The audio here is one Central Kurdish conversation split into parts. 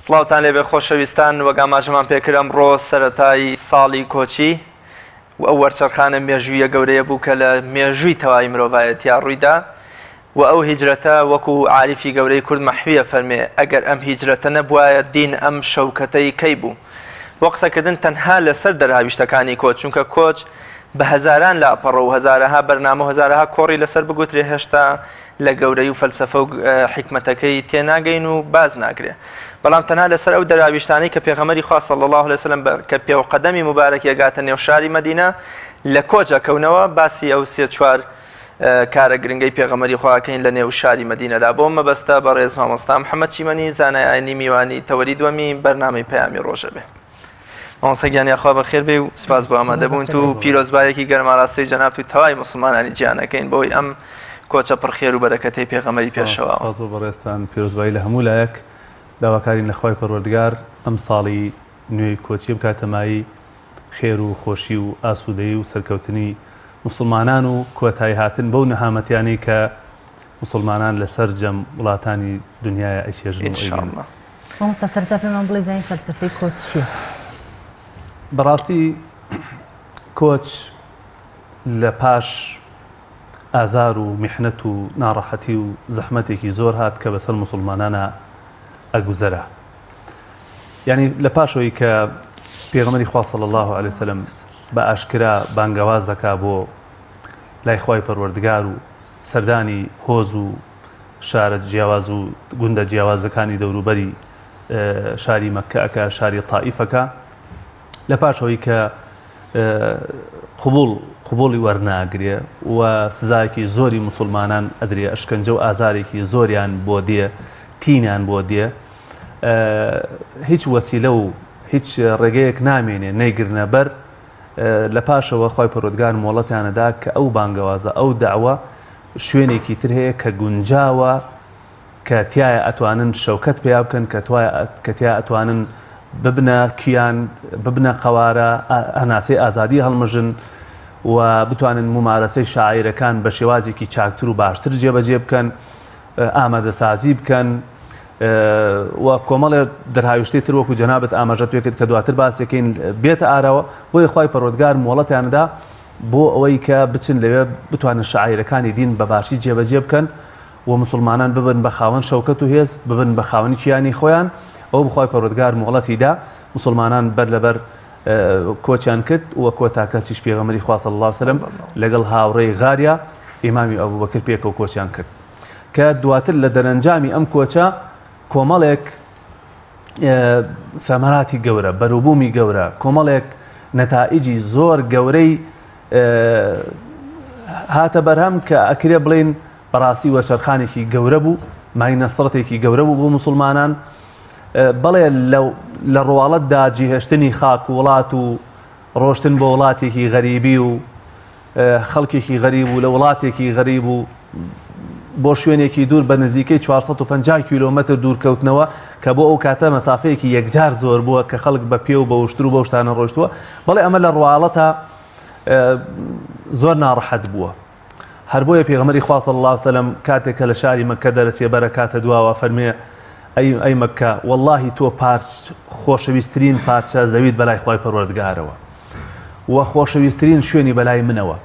سڵاوتان لێبێ خۆشەویستان، وەک ئاماژەمان پێکرم ڕۆ سەرەتای ساڵی کۆچی و ئەو وەرچەرخانە مێژوویە گەورەیە بوو کە لە مێژووی تەواوی مرۆڤایەتیا ڕوویدا و ئەو هیجرەتە وەکو عاریفی گەورەی کورد مەحویە فەرمێ ئەگەر ئەم هیجرەتە نەبوایە دین ئەم شەوکەتەی کەی بوو. بۆ قسەکردن تەنها لەسەر دەرهاویشتەکانی کۆچ، چونکە کۆچ بە هەزاران لاپەڕە و هەزارەها بەرنامە و هەزارەها کۆڕی لەسەر بگوترێ هێشتا لە گەورەی و فەلسەفە و حکمەتەکەی تێناگەین و باز ناگرێ. بەڵام تەنها لەسەر ئەو دەرهاویشتانەی کە پێغەمبەری خوا صلی الله علیه وسلم کە پێوقەدەمی مبارەک یەگاتە نێو شاری مەدینە لە کۆچە کەونەوە باسی ئەو سێ چوار کارە گرنگەی پێغەمبەری خواکەین لە نێو شاری مەدینەدا. بۆ مەبەستە بەڕێز مامۆستا محەممەد چیمەنی زانای ئاینی میوانی تەوەری دووەمی بەرنامەی پەیامی ڕۆژە بێ. مامۆستاگیانیخوا بەخێر بێ و سپاس بۆ ئامادەبوون و پیرۆزبایەکی گەرماڕاستی جەناب و تەواوی موسڵمانانی گیانەکەین بۆی ئەم کۆچە پڕخێر و بەرەکەتەی پێغەمبەری پێشەوە. سپاس بۆ بەڕێستان پیرۆزبایی لە هەموو لایەک. داواکارین لە خوای پەروەردگار ئەم ساڵی نوێی کۆچی بکاتەمایی خێر و خۆشی و ئاسوودەیی و سەرکەوتنی مسلمانان و کۆتایی هاتن بەو نەهامەتیانی کە مسلمانان لەسەر جەم وڵاتانی دنیای ئەیسێژن و ئەیبینن. مامۆستا سەرجا پێمان بڵێ زانین فەلسەفەی کۆچ چییە؟ بەڕاستی کۆچ لە پاش ئازار و میحنەت و ناڕەحەتی و زەحمەتێکی زۆر هات کە بەسەر مسلمانانە ئەگوزەرە. یعنی لە پاشەوەی کە پێغەمبەری خوا صلی الله علیه وسلم بە ئاشکرا بانگەواز دەکا بۆ لای خوای پەروەردگار و سەردانی هۆز و شارە جیاواز و گوندە جیاوازەکانی دەوروبەری شاری مەککەکە شاری تائیفەکە، لە پاشەوەی کە قبوڵی وەرناگرێ و سزایەکی زۆری مسلمانان ئەدرێ، ئەشکەنجە و ئازارێکی زۆریان بۆ دێ، تینیان بۆ دێ، هیچ وەسیلە و هیچ ڕێگەیەک نامێنێ نەیگرنە بەر. لە پاشەوە خوای پەروەردگار مۆڵەتیانەدا کە ئەو بانگەوازە ئەو داوە شوێنێکی تر هەیە کە گونجاوە کە تایە ئەتوانن شەوکەت پێیا بکەن، کە تیا ئەتوانن ببنە کیان، ببنە قەوارە، هەناسەی ئازادی هەڵمژن و بتوانن ممارەسەی شاعیرەکان بە شێوازێکی چاکتر و باشتر جێبەجێ بکەن، ئامادەسازی بکەن و کۆمەڵێ دەرهاویشتەی تر وەکو جەنابەت ئاماژەت پێکرد کە دواتر باسیەکەین بێتە ئارەوە. بۆی خوای پەروەردگار مۆڵەتیانەدا بۆ ئەوەی کە بچن لەوێ بتوانن شاعیرەکانی دین بە باشی جێبەجێ بکەن و مسلمانان ببن بە خاوەن شەوکەت و هێز، ببن بە خاوەنی کیانی خۆیان. ئەو بخوای پەروەردگار مۆڵەتیدا مسلمانان بەر لەبەر کۆچیان کرد و کۆتا کەسیش پێغەمبەری خوا صلی الله علیه وسلم لەگەڵ هاوڕێی غاریە ئیمامی ئەبوبەکر پێکەوە کۆچیان کرد کە دواتر لە دەرەنجامی ئەم کۆچە کۆمەڵێک سەمەراتی گەورە، بەروبوومی گەورە، کۆمەڵێک نەتائیجی زۆر گەورەی هاتە بەرهەم کە ئەکرێ بڵێن بەڕاستی وەرچەرخانێکی گەورە بوو، مای نەسڕەتێکی گەورە بوو بۆ مسلمانان. بەڵێ لە ڕواڵەتدا جیهێشتنی خاک و وڵات و ڕۆشتن بۆ وڵاتێکی غەریبی و خەڵکێکی غەریب و لە وڵاتێکی غەریب و بۆ شوێنێکی دوور بە نزیکەی 450 کیلۆمەتر دوورکەوتنەوە کە بۆ ئەو کاتە مەسافەیەکی یەکجار زۆر بووە کە خەڵک بە پێ و بە وشتر و بە شتانە ڕۆشتووە. بەڵێ ئەمە لە ڕواڵەتە زۆر ناڕەحەت بووە. هەر بۆیە پێغەمبەری خوا صلی الله علیه وسلم کاتێک کە لە شاری مەککە دەرەچێ بەرەکاتە دواوە فەرمێ ئەی مەککە وەڵڵاهی تۆ خۆشەویستترین پارچە زەویت بەلای خوای پەروەردگارەوە و خۆشەویستترین شوێنی بەلای منەوە.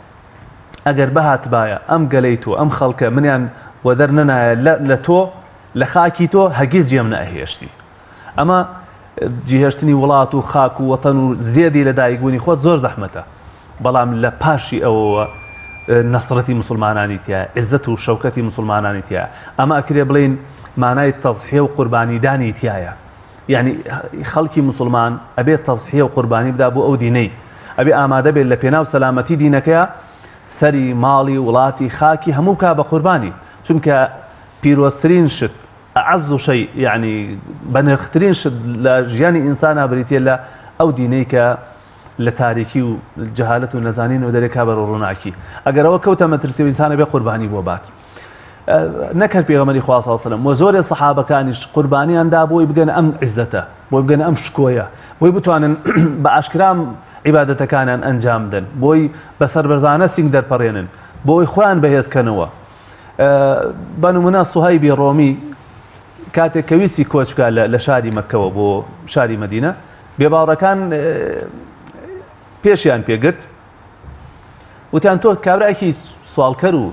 ئەگەر بەهات باە ئەم گەلەی تۆ ئەم خەڵکە منیان بۆ دەرنەنایە لە تۆ لە خاکی تۆ هەرگیز جێم نەئەهێشتی. ئەمە جیهێشتنی وڵات و خاک و وەتەن و زێدی لە دایکبوونی خۆت زۆر زەحمەتە، بەڵام لە پاشی ئەوەوە نەسڕەتی مسلمانانی تایە، عزت و شەوکەتی مسلمانانی تایە. ئەمە ئەکرێ بڵێن مانای تەزحیە و قوربانیدانی تایە. یعنی خەڵکی مسلمان ئەبێت تەزحیە و قوربانی بدا بۆ ئەو دینەی، ئەبێ ئامادە بێت لە پێناو سەلامەتی دینەکەیە سەری ماڵی وڵاتی خاکی هەموو کا بە قوربانی، چونکە پیرۆزترین شت ئەعەز و شەی یعنی بەنرخترین شت لە ژیانی ئینسانە بریتێ لە ئەو دینەی کە لە تاریکی و جەهالەت و نەزانین و دەرێکا بە ڕووناکی. ئەگەر ئەوە کەوتە مەترسی و ئینسانە بێ قوربانی بۆ بات. نەکرد پێغەمبەری خوا صلی الله علیه وسلم و زۆرێ سەحابەکانیش قوربانیاندا بۆی بگەن ئەم عیزەتە، بۆی بگەن ئەم شکۆیە، بۆی بتوانن بە ئاشکرام عیبادەتەکانیان ئەنجام بدەن، بۆی بەسەر بەرزانە سینگ دەرپەڕێنن، بۆی خۆیان بەهێزکەنەوە. بە نمونە سوهەیبی ڕۆمی کاتێک کە ویستی کۆچکە لە شاری مەککەوە بۆ شاری مەدینە بێباوڕەکان پێشیان پێگرت وتیان تۆ کابراایکی سوالکەر و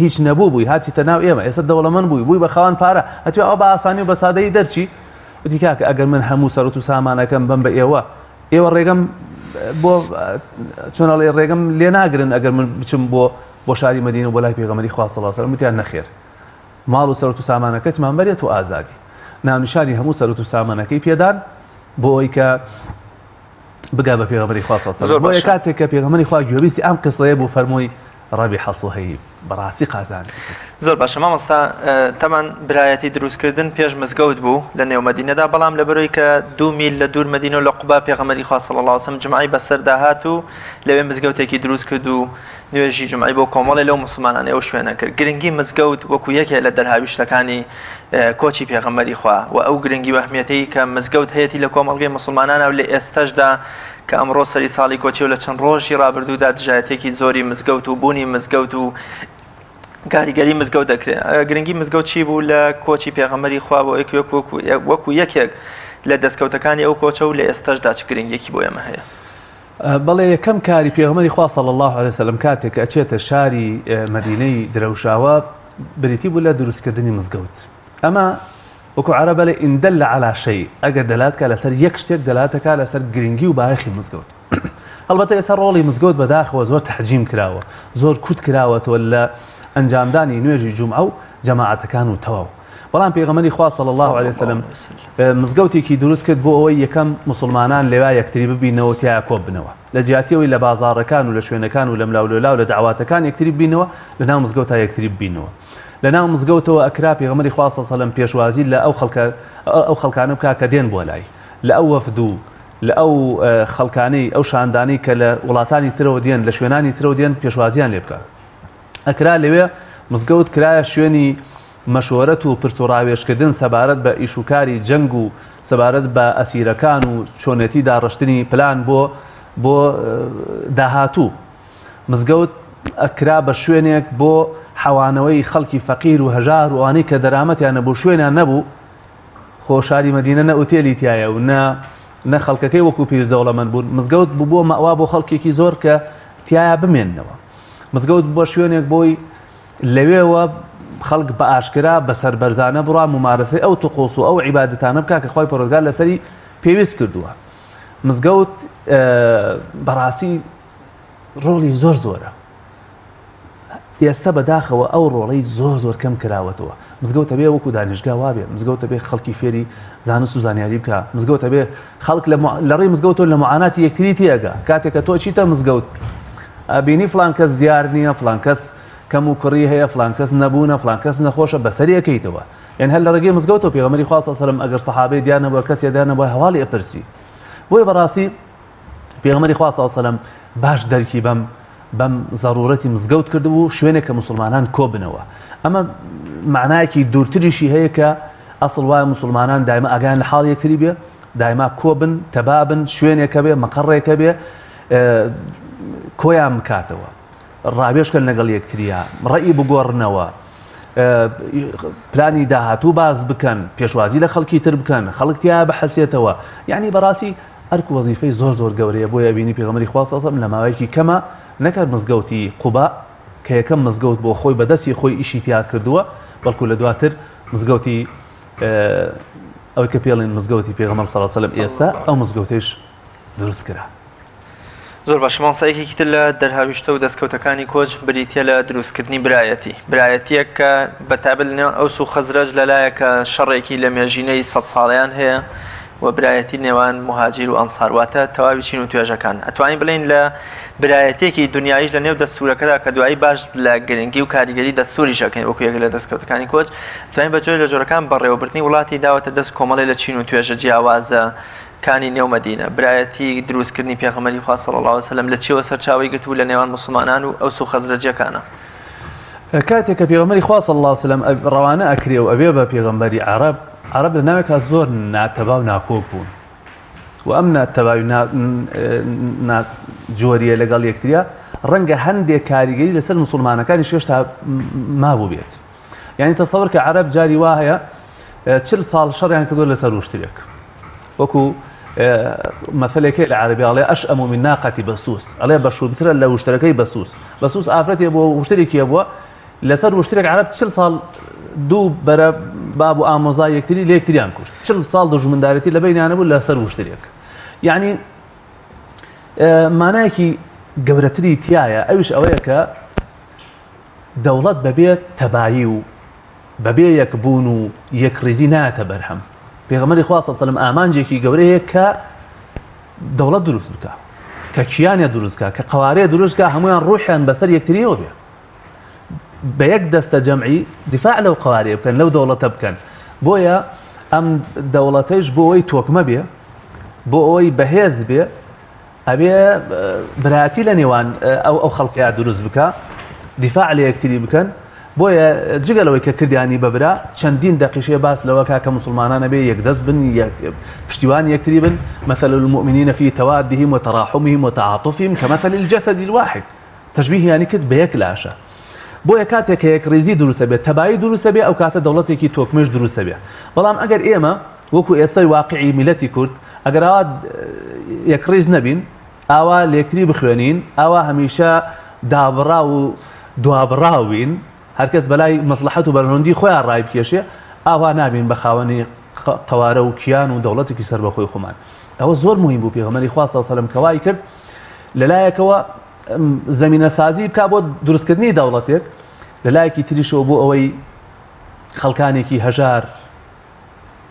هیچ نەبوو بووی هاتیتە ناو ئێمە ئێستا دەوڵەمەند بووی بە خاوەن پارە هەتوێ ئەو بە ئاسانی و بە سادەیی دەرچی وتی کاکە ئەگەر من هەموو سەرەت و سامانەکەم بم بە ئێوە ڕێگەم بۆ چۆنەڵێ ڕێگەم لێ ناگرن ئەگەر من بچم بۆ شاری مەدینە و بۆ لای پێغەمبەری خوا صلی الله علیه و سلم وتیان نەخێر ماڵ و سەرەت و سامانەکەتمان بەرێت و ئازادی ناونیشانی هەموو سەرەت و سامانەکەی پێدان بۆ ئەوەی کە بگا بە پێغەمبەری خوا صلی الله علیه و سلم بۆ کاتێک کە پێغەمبەری خوا گوێبیستی ئەم قسەیە بۆ فەرمووی ڕەبی حەسوهەیب بەڕاستی قازان زۆر باشە مامۆستا تەمان برایەتی دروستکردن پێش مزگەوت بوو لە نێو مەدینەدا بەڵام لەبەرەوەی کە 2 میل لە دوور مەدینە و لە قوبا پێغەمبەری خوا صلی الله علیه و سلم جمعی بەسەر داهات و لەوێ مزگەوتێکی دروست کرد و نوێژی جمعی بۆ کۆمەڵی لەو مسلمانانە ئەو شوێنە کرد گرنگی مزگەوت وەکو یەکێک لە دەرهاویشتەکانی کۆچی پێغەمبەری خوا و ئەو گرنگی و ئەهمیەتەی کە مزگەوت هەیەی لە کۆمەڵگەی مسلمانانە و لە ئێستەشدا کە ئەمڕۆ سەری ساڵی کۆچی و لە چەند ڕۆژی ڕابردوودا دژایەتێکی زۆری مزگەوت و بوونی مزگەوت و کاریگەری مزگەوت دەکرێت گرنگی مزگەوت چی بوو لە کۆچی پێغەمبەری خوا بۆ وەکو یەکێک لە دەستکەوتەکانی ئەو کۆچە و لە ئێستەشدا چ گرنگێکی بۆ ئێمە هەیە بەڵێ یەکەم کاری پێغەمبەری خوا صلی الله علیه و سلم کاتێک ئەچێتە شاری مەدینەی درەوشاوە بریتی بوو لە دروستکردنی مزگەوت ئەمە وەکو عەرەبە لە ئین دەل عەلا شەی ئەگەر دەلاتکە لەسەر یەک شتێک دەلاتەکە لەسەر گرنگی و بایەخی مزگەوت هەڵبەتە ئێستا ڕۆڵی مزگەوت بەداخەوە زۆر تەحجیم کراوە زۆر کوت کراوەتەوە لە ئەنجامدانی نوێژی جومعە و جەماعەتەکان و تەواو بەڵام پێغەمبەری خوا صلی الله علیه و سلم مزگەوتێکی دروست کرد بۆ ئەوەی یەکەم مسلمانان لەوای یەکتری ببینەوە تیا کۆب بنەوە لە جیاتیەوەی لە بازاڕەکان و لە شوێنەکان و لە ملاولۆلا و لە دعواتەکان یەکتری ببینەوە لە ناو مزگەوتا یەکتری ببینەوە لە ناو مزگەوتەوە ئەکرا پێغەمبەری خوا صلی الله علیه و سلم پێشوازی لە ئەو خەڵکانە بکا کە دێن بۆ لای لە ئەو وەفد لە ئەو خەڵکانەی ئەو شاندانەی کە لە وڵاتانی ترەوە دێن لە شوێنانی ترەوە دێن پێشوازیان لێ بکە ئەکرا لەوێ مزگەوت کرایە شوێنی مەشوەرەت و پرت و ڕاوێشکردن سەبارەت بە ئیشوکاری جەنگ و سەبارەت بە ئەسیرەکان و چۆنێتی داڕشتنی پلان بۆ داهاتوو مزگەوت ئەکرا بە شوێنێک بۆ حەوانەوەی خەڵکی فەقیر و هەژار و ئەوانەی کە دەرامەتیان نەبوو شوێنیان نەبوو خۆ شاری مەدینە نە ئوتێلی تایە و نە خەڵکەکەی وەکو پێویستدەوڵەمەند بوون مزگەوت بووە مەوا بۆ خەڵکێکی زۆر کە تایە بمێننەوە مزگەوت بۆ شوێنێک بۆی لەوێوە خەڵک بە ئاشکرا بەسەر بەرزانە بڕوا ممارەسەی ئەو توقوس و ئەو عیبادەتانە بکا کە خۆی پەروەردگار لەسەری پێویست کردووە مزگەوت بەڕاستی ڕۆڵی زۆر زۆرە ئێستا بەداخەوە ئەو ڕۆڵەی زۆر کەم کراوەتەوە مزگەوتە بێ وەکو دانیشگا وابێ مزگەوتە بێ خەڵکی فێری زانست و زانیاری بکە مزگەوتە بێ خەڵک لە ڕێی مزگەوتەوە لە معاناتی یەکتری تێگا کاتێک کە تۆ چیتە مزگەوت بینی فلان کەس دیار نییە فلان کەس کەم و کوڕی هەیە فلان کەس نەبوونە فلان کەس نەخۆشە بەسەریەکەیتەوە یعنی هەر لە ڕێگەی مزگەوتەوە پێغەمبەری خوا صلی الله علیه و سلم ئەگەر سەحابەی دیار نەبووە کەس دیار نەبووە هەواڵی ئەپرسی بۆیە بەڕاستی پێغەمبەری خوا صلی الله علیه و سلم باش دەرکی بەم ضرورەتی مزگەوت کردبوو شوێنێک کە مسلمانان کۆ بنەوە ئەمە معنایەکی دوورتریشی هەیە کە ئەسڵ وایە مسلمانان دایما ئاگایان لە حاڵ یەکتری بێ دایما کۆ بن تەبابن شوێنێکە بێ مەقەڕێکە بێ کۆیان بکاتەوە ڕابێشکەن لەگەڵ یەکتریە ڕەئی بگۆڕنەوە پلانی داهاتوو باز بکەن پێشوازی لە خەڵکی تر بکەن خەڵکتیا بەحەسێتەوە یعنی بەڕاستی ئەرک وەزیفەی زۆر گەورەیە بۆیە بینی پێغەمبەری خوا صلی الله علیه و سلم لە ماوەیەکی کەمە نەکرد مزگەوتی قوبا کە یەکەم مزگەوت بۆ خۆی بەدەستی خۆی ئیشی تیا کردووە بەڵکو لە دواتر مزگەوتی ئەوەی کە پێڵێن مزگەوتی پێغەمبەر صلی الله علیه و سلم ئێستا ئەو مزگەوتەیش دروست کرا زۆر باش مامۆستایەکێکی تر لە دەرهاویشتە و دەستکەوتەکانی کۆچ بریتە لە دروستکردنی برایەتیەک کە بەتابەت لەنێوان ئەوس و خەزرەج لەلایەکە شەڕێکی لە مێژینەی 100 ساڵیان هەیە و برایەتی نێوان مهاجیر و ئەنسار واتە تەواوی چین و توێژەکان ئەتوانین بڵێن لە برایەتێکی دنیایش لە نێو دەستورەکەدا کە دوایی باش لە گرنگی و کاریگەری دەستوری شەکەین وەکو یەک لە دەستکەوتەکانی کۆچ توانین بەجۆرە لە جۆرەکان بەڕێوەبردنی وڵاتی داوەتە دەست کۆمەڵی لە چین و توێژە جیاوازە کانی نێو مەدینە برایەتی دروستکردنی پێغەمبەری خوا صلی الله علیه و سلم لە چیوە سەرچاوی گرتووە لە نێوان مسلمانان و ئەوس و خەزرەجیەکانە کاتێک کە پێغەمبەری خوا صلی الله علیه و سلم ڕەوانە ئەکرێ و ئەبێ بە پێغەمبەری عەرەب لە ناوێکا زۆر ناتەبا و ناکۆک بوون و ئەم ناتەباوی جۆریە لەگەڵ یەکتریە ڕەنگە هەندێک کاریگەری لەسەر مسلمانەکانی شێشتا مابوو بێت يعني تصور كعرب جاري واهية تشل صال شر يعني كذول لسر واشتريك وكو مثلا كي العربي عليه أشأم من ناقة بسوس عليه بشو مثلا لو اشتركي بسوس آفرتي أبو واشترك يبوا لسر واشترك عرب تشل صال دو برا بابو آموزاي يكتري ليه يكتري أنكر تشل صال درج من دارتي لبين أنا بقول لسر واشترك يعني معناه كي جورتري تيايا أيش أويك دولة ببيت تبايو ببيت يكبونو يكرزينات برهم بيغمر إخوات صلى الله عليه وسلم آمان جيكي جوريه كدولة دروس بكا ككيانية دروس بكا كقوارية دروس بكا هميان روحيان بسر يكتريه وبيا بيك دست جمعي دفاع لو قوارية بكن لو دولة بكن بويا أم دولتيش بوي توكما بيا بوي بهيز بيا أبي براتي لنيوان أو خلق دروس بكا دفاع لي يكتري بكن بويا جگەلەوەی کە کردیانی بەبرا چەندین دقیقەیە باس لەوە کە مسلمانانە بێ یەکدەست بن پشتیوان یەکتری بن مثل المؤمنين في توادهم وتراحمهم وتعاطفهم كمثل الجسد الواحد تشبيه يعني كد بيك لاشە بۆیە کاتێک کە یەکڕێزی دروستە بێت تەبایی دروستە بێ ئەو کاتە دەوڵەتێکی تۆکمەش دروستە بێ بەڵام ئەگەر ئێمە وەکو ئێستای واقعی میلەتی کورد ئەگەر ئاوا یەکڕێز نەبین ئاوا لە یەکتری بخوێنین ئاوا هەمیشە دابڕا و دوابڕاوین هەرکەس بەلای مەسلحەت و بەرهەوەندی خۆیان ڕای بکێشێ ئاوا نابین بە خاوەنی قەوارە و کیان و دەوڵەتێکی سەر بەخۆی خۆمان ئەوە زۆر مهم بوو پێغەمبەری خوا صلی الله علیه و سلم کەوای کرد لەلایەکەوە زمینە سازی بکا بۆ دروستکردنی دەوڵەتێک لەلایەکی تریشەوە بۆ ئەوەی خەڵکانێکی هەژار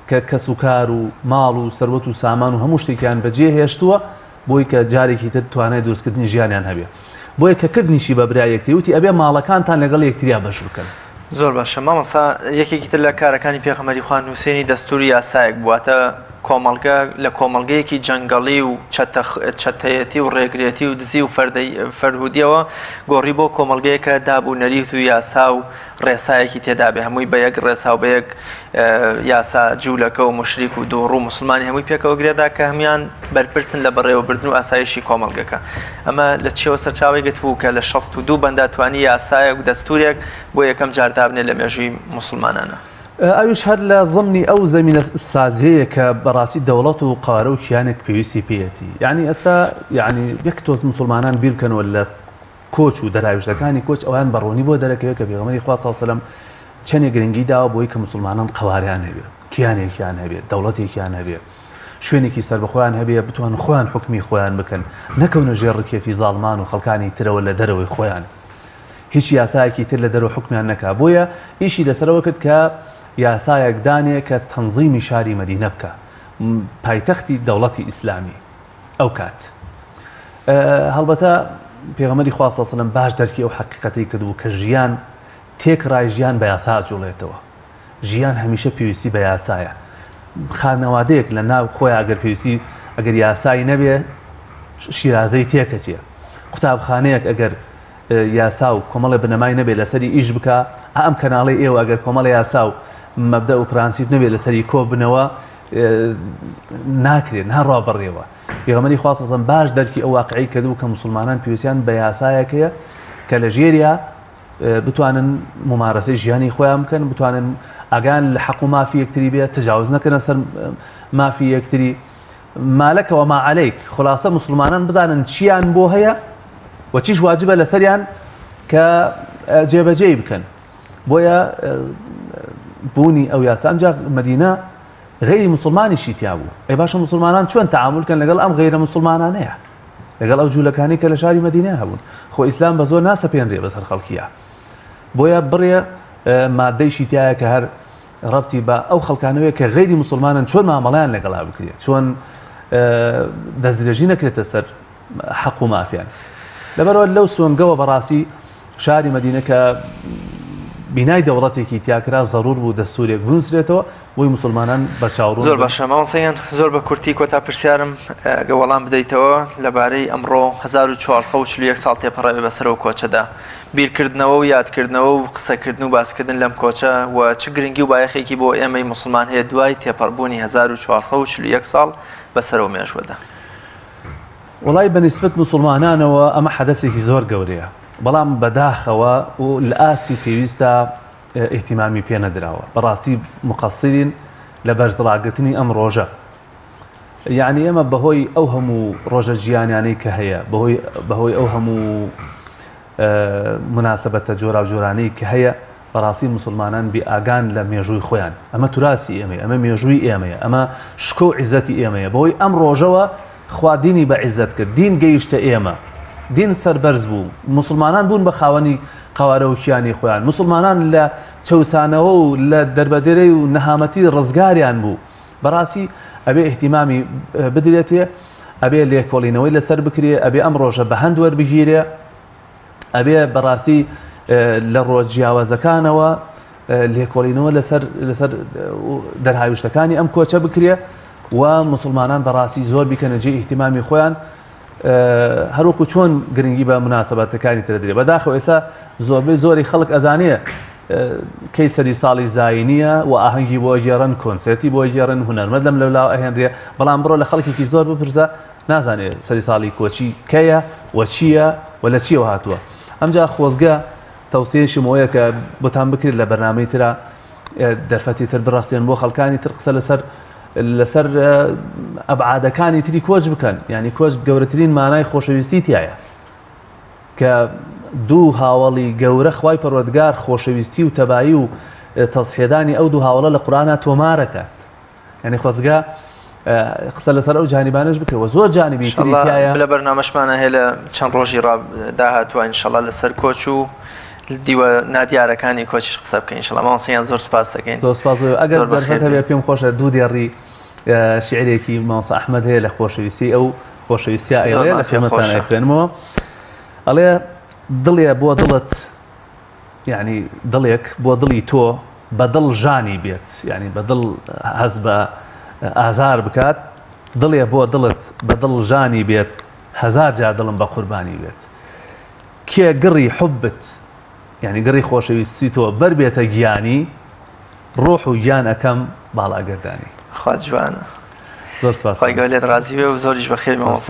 کە کەس و کار و ماڵ و سەروەت و سامان و هەموو شتێکیان بەجێهێشتووە بۆی کە جارێکی تر توانای دروستکردنی ژیانیان هەبێ بۆیە کە کردنیشی بە برای یەکتری وتی ئەبێ ماڵەکانتان لەگەڵ یەکتریا بەش بکەن زۆر باشە مامۆستا یەکێکی تر لە کارەکانی پێغەمبەری خوا نووسینی دەستوری یاسایەک بوواتە کۆمەڵگە لە کۆمەڵگەیەکی جەنگەڵی و چەتەیەتی و ڕێگرێتی و دزی و فەرهودیەوە گۆڕی بۆ کۆمەڵگەیەکە دابوو نەریت و یاسا و ڕێسایەکی تێدا بێ هەمووی بە یەک ڕێسا و بە یەک یاسا جوولەکە و مشریک و دووڕوو مسلمانی هەمووی پێکەوە گرێدا کە هەمیان بەرپرسن لە بەڕێوەبردن و ئاسایشی کۆمەڵگەکە ئەمە لە چێوە سەرچاوی گرت بوو کە لە 62 بەندا توانی یاسایەک و دەستورێک بۆ یەکەم جار دابنێ لە مێژووی مسلمانانە ئەویش هەر لە زەمنی ئەو زەمینە سازەیە کە بەڕاستی دەوڵەت و قەوارە و کیانێک پێویستی پێیەتی یعنی ئێستا یعنی یەک تۆز مسلمانان بیر بکەنەوە لە کۆچ و دەراویشتەکانی کۆچ ئەویان بەڕوونی بۆ دەرەکەوێت کە پێغەمبەری خوا صلی الله علیه و سلم چەندێک گرنگی داوە بۆی کە مسلمانان قەواریان هەبێ کیانێکیان هەبێ دەوڵەتێکیان هەبێ شوێنێکی سەربەخۆیان هەبێ بتوان خۆیان حکمی خۆیان بکەن نەکەونە ژێر ڕکێفی زاڵمان و خەڵکانی ترەوە لە دەرەوەی خۆیان هیچ یاسایەکی تر لە دەرەوە حکمیان نەکا بۆیە ئیشی لەسەرەوە کرد کە یاسایەک دانێ کە تەنزیمی شاری مەدینە بکە پایتەختی دەوڵەتی ئیسلامی ئەو کات هەڵبەتە پێغەمبەری خوا صلی الله علیه و سلم باش دەرکی ئەو حەقیقەتەی کردبوو کە ژیان تێکڕای ژیان بە یاسا جوڵێتەوە ژیان هەمیشە پێویستی بە یاسایە خانەوادەیەک لە ناو خۆی ئەگەر پێویستی ئەگەر یاسایی نەبێ شیرازەی تێکەچێ قوتابخانەیەک ئەگەر یاسا و کۆمەڵی بنەمای نەبێت لەسەری ئیش بکە ئەم کەناڵی ئێوە ئەگەر کۆمەڵی یاسا و مەبدە و پرانسیب نەبێت لەسەری کۆ بنەوە ناکرێت ناڕوا بڕێوە پێغەمبەری خوا صلی الله علیه و سلم باش دەرکی ئەو واقعی کردبوو کە مسلمانان پێویستیان بە یاسایەکەیە کە لە ژێریا بتوانن ممارەسەی ژیانی خۆیان بکەن بتوانن ئەگان لە حەق و مافی یەکتری بێت تجاوز نەکەنە سەر مافی یەکتری مالەکە وما عەلەیک خلاصە مسلمانان بزانن چیان بۆ هەیە و چیش واجبە لەسەریان کە جێبەجێی بکەن بۆیە بوونی ئەو یاسا ئەمجا مەدینە غیری مسلمانیشی تیا بوو ئەی باشە مسلمانان چۆن تەعامولکەن لەگەڵ ئەم غیرە مسلمانانەیە لەگەڵ ئەو جوولەکانی کە لە شاری مەدینە هەبوون خۆ ئیسلام بە زۆر ناسەپێنرێ بەسەر خەڵکیە بۆیە بڕێ مادەیشی تایە کە هەر ڕەبتی بە ئەو خەڵکانەوەیە کە غیری مسلمانن چۆن مامەڵیان لەگەڵا بکرێت چۆن دەستدرێژی نەکرێتە سەر حەق و مافیان لەبەرەوە لەو سۆنگەوە بەڕاستی شاری مەدینە کە بینای دەوڵەتێکی تیاکرا ضرور بوو دەستورێک بنووسرێتەوە بۆی مسلمانان بەچاوڕوو زۆر باشە مامۆستایان زۆر بە کورتی کۆتا پرسیارم گەوەڵام بدەیتەوە لەبارەی ئەمڕۆ 1441 ساڵ تێپەڕێ بەسەرەوە کۆچەدا بیرکردنەوە و یادکردنەوە و قسەکردن و باسکردن لەم کۆچە و چ گرنگی و بایەخێکی بۆ ئێمەی مسلمان هەیە دوای تێپەڕبوونی 1441 ساڵ بەسەرەوە مێژوەدا وڵای بەنسبەت مسلمانانەوە ئەمە حەدەسێکی زۆر گەورەیە بەڵام بەداخەوە و لە ئاستی پێویستە احتیمامی پێ نەدراوە بەڕاستی مقصرین لە بەرزدڵاگرتنی ئەم ڕۆژە یعنی ئێمە بەهۆی ئەو هەموو ڕۆژە ژیانیانەی کە هەیە بەهۆی ئەو هەموو مناسبەتە جۆرا جۆرانەی کە هەیە بەڕاستی مسلمانان بێ ئاگان لە مێژووی خۆیان ئەمە توراسی ئێمەیە ئەمە مێژووی ئێمەیە ئەمە شکۆ و عیزەتی ئێمەیە بەهۆی ئەم ڕۆژەوە خوا دینی بە عیزەت کرد دین گەیشتە ئێمە دین سەربەرز بوو مسلمانان بوون بە خاوەنی قەوارەوکیانی خۆیان مسلمانان لە چەوسانەوە و لە دەربەدەرەی و نەهامەتی ڕزگاریان بوو بەڕاستی ئەبێ احتیمامی بدرێتێ ئەبێ لێکۆڵینەوەی لەسەر بکرێ ئەبێ ئەم ڕۆژە بە هەند وەربگیرێ ئەبێ بەڕاستی لە ڕۆژ جیاوازەکانەوە لێکۆڵینەوە لەسەر دەرهاویشتەکانی ئەم کۆچە بکرێ و مسلمانان بەڕاستی زۆر بیکەنە جێ احتیمامی خۆیان هەروەکو چۆن گرنگی بە مناسبەتەکانی تر دەدرێت بەداخەوە ئێستا زۆربەی زۆری خەڵک ئەزانێ کەی سەری ساڵی زایی نییە و ئاهەنگی بۆ گێڕن کۆنسرتی بۆ گێڕن هونەرمەند لەم لەولاو ئەهێنرێ بەڵام بڕۆ لە خەڵکێکی زۆر بپرسە نازانێت سەری ساڵی کۆچی کەیە و چییە و لە چیەوە هاتووە ئەمجا خۆزگە تەوسیەشم ئەوەیە کە بۆتان بکرێت لە بەرنامەی ترە دەرفەتی تر بڕاستێن بۆ خەڵکانی تر قسە لەسەر ئەبعادەکانی تری کۆچ بکەن ینی کۆچ گەورەترین مانای خۆشەویستی تایە کە دوو هاوڵی گەورە خوای پەروەردگار خۆشەویستی و تەبایی و تەسحێدانی ئەو دوو هاوڵە لە قورئانە تۆمارەکات ینی خۆزگە قسە لەسەر ئەو جانیبانش بکەوە زۆر جانیبی تری تایە لە بەرنامەشمانە هەیە لە چەند ڕۆژی داهاتوە ئینشەڵا لەسەر کۆچ و دیوە نادیارەکانی کۆچیش قسە بکەین ئینشەڵا مامۆستایان زۆر سپاس دەکەین زۆر سپاس ئەگەر دەرفەت هەبێ پێم خۆشە دوو دێڕی شعرێکی مامۆستا ئەحمەد هەیە لە خۆشەویستی ئەو خۆشەویستیە ئەیڵێ لە خێمەتان ئەیخوێنمەوە ئەڵێ دڵێ بۆ دڵت یعنی دڵێک بۆ دڵی تۆ بە دڵ ژانی بێت یعنی بە دڵ هەز بە ئازار بکات دڵێ بۆ دڵت بە دڵ ژانی بێت هەزار جار دڵم بە قوربانی بێت کێ گڕی حبت یعنی گڕی خۆشەویستی تۆ بەر بێتە گیانی ڕۆح و گیان ئەەکەم باڵاگەردانی خوا جوانە زۆر سپاس خی گەورە لێت ڕازی بێ و زۆریش بەخێر مامۆستا